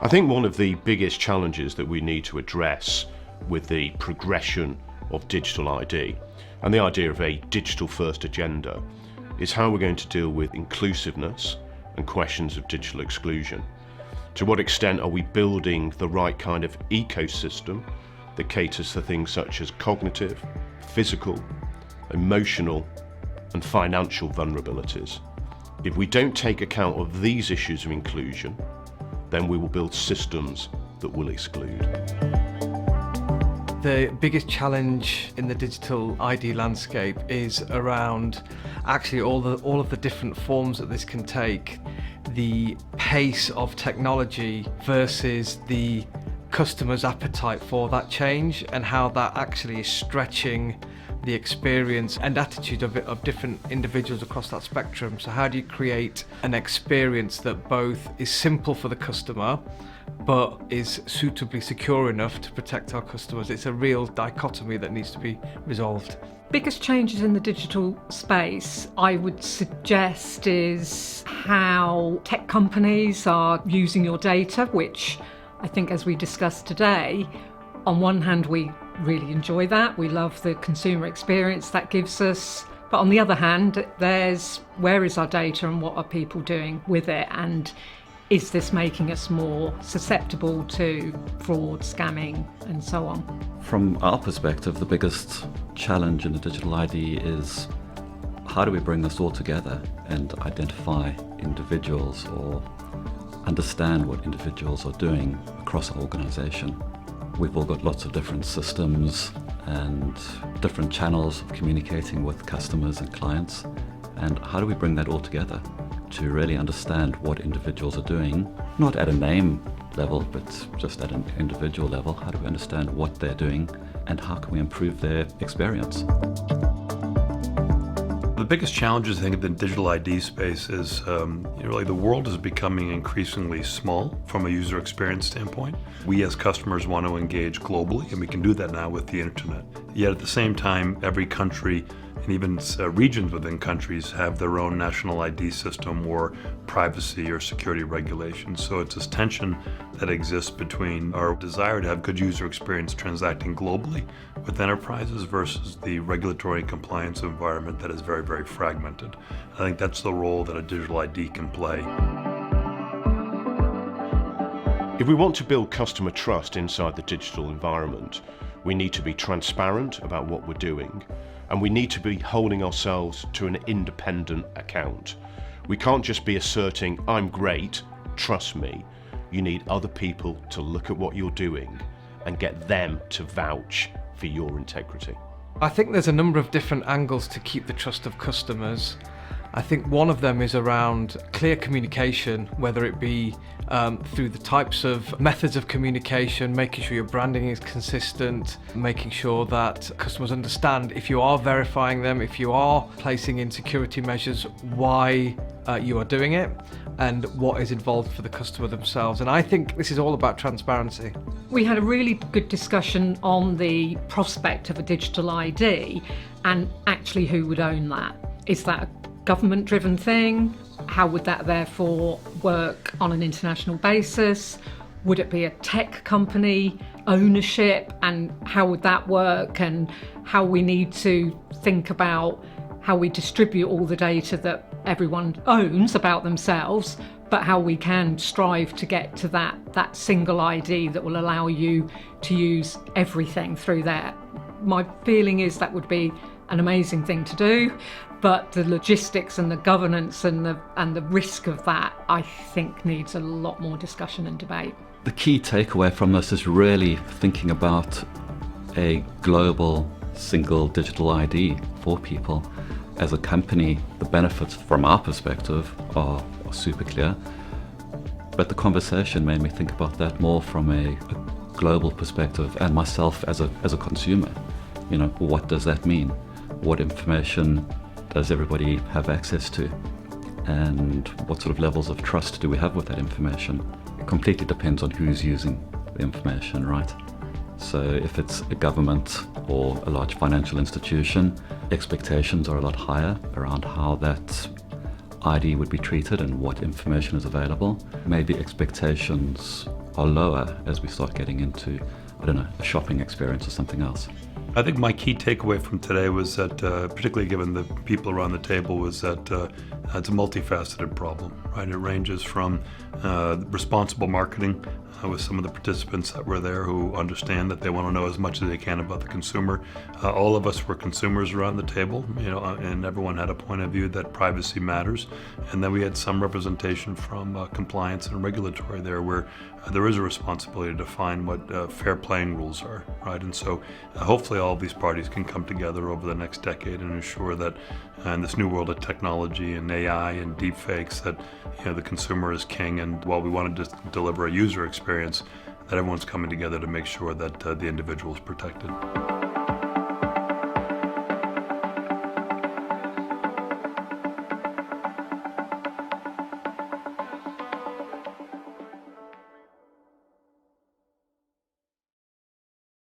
I think one of the biggest challenges that we need to address with the progression of digital ID and the idea of a digital first agenda is how we're going to deal with inclusiveness and questions of digital exclusion. To what extent are we building the right kind of ecosystem that caters to things such as cognitive, physical, emotional and financial vulnerabilities? If we don't take account of these issues of inclusion, then we will build systems that will exclude. The biggest challenge in the digital ID landscape is around actually all of the different forms that this can take, the pace of technology versus the customer's appetite for that change, and how that actually is stretching the experience and attitude of different individuals across that spectrum. So how do you create an experience that both is simple for the customer but is suitably secure enough to protect our customers? It's a real dichotomy that needs to be resolved. Biggest changes in the digital space, I would suggest, is how tech companies are using your data, which I think, as we discussed today, on one hand we really enjoy that. We love the consumer experience that gives us. But on the other hand, there's where is our data and what are people doing with it? And is this making us more susceptible to fraud, scamming, and so on? From our perspective, the biggest challenge in the digital ID is how do we bring this all together and identify individuals or understand what individuals are doing across our organization. We've all got lots of different systems and different channels of communicating with customers and clients. And how do we bring that all together to really understand what individuals are doing, not at a name level, but just at an individual level? How do we understand what they're doing and how can we improve their experience? The biggest challenges, I think, in the digital ID space is really the world is becoming increasingly small from a user experience standpoint. We as customers want to engage globally, and we can do that now with the internet. Yet at the same time, every country and even regions within countries have their own national ID system or privacy or security regulations. So it's this tension that exists between our desire to have good user experience transacting globally with enterprises versus the regulatory and compliance environment that is very, very fragmented. I think that's the role that a digital ID can play. If we want to build customer trust inside the digital environment, we need to be transparent about what we're doing, and we need to be holding ourselves to an independent account. We can't just be asserting, I'm great, trust me. You need other people to look at what you're doing and get them to vouch for your integrity. I think there's a number of different angles to keep the trust of customers. I think one of them is around clear communication, whether it be through the types of methods of communication, making sure your branding is consistent, making sure that customers understand if you are verifying them, if you are placing in security measures, why you are doing it and what is involved for the customer themselves. And I think this is all about transparency. We had a really good discussion on the prospect of a digital ID and actually who would own that. Is that a government-driven thing? How would that therefore work on an international basis? Would it be a tech company ownership, and how would that work, and how we need to think about how we distribute all the data that everyone owns about themselves, but how we can strive to get to that single ID that will allow you to use everything through there. My feeling is that would be an amazing thing to do, but the logistics and the governance and the risk of that, I think, needs a lot more discussion and debate. The key takeaway from this is really thinking about a global single digital ID for people. As a company, the benefits from our perspective are super clear, but the conversation made me think about that more from a global perspective, and myself as a consumer. You know, what does that mean? What information does everybody have access to? And what sort of levels of trust do we have with that information? It completely depends on who's using the information, right? So if it's a government or a large financial institution, expectations are a lot higher around how that ID would be treated and what information is available. Maybe expectations are lower as we start getting into, I don't know, a shopping experience or something else. I think my key takeaway from today was that, particularly given the people around the table, was that it's a multifaceted problem, right? It ranges from responsible marketing with some of the participants that were there who understand that they want to know as much as they can about the consumer. All of us were consumers around the table, and everyone had a point of view that privacy matters. And then we had some representation from compliance and regulatory there, where there is a responsibility to define what fair playing rules are, right? And so hopefully all of these parties can come together over the next decade and ensure that in this new world of technology and AI and deepfakes, that the consumer is king, and while we want to just deliver a user experience, that everyone's coming together to make sure that the individual is protected.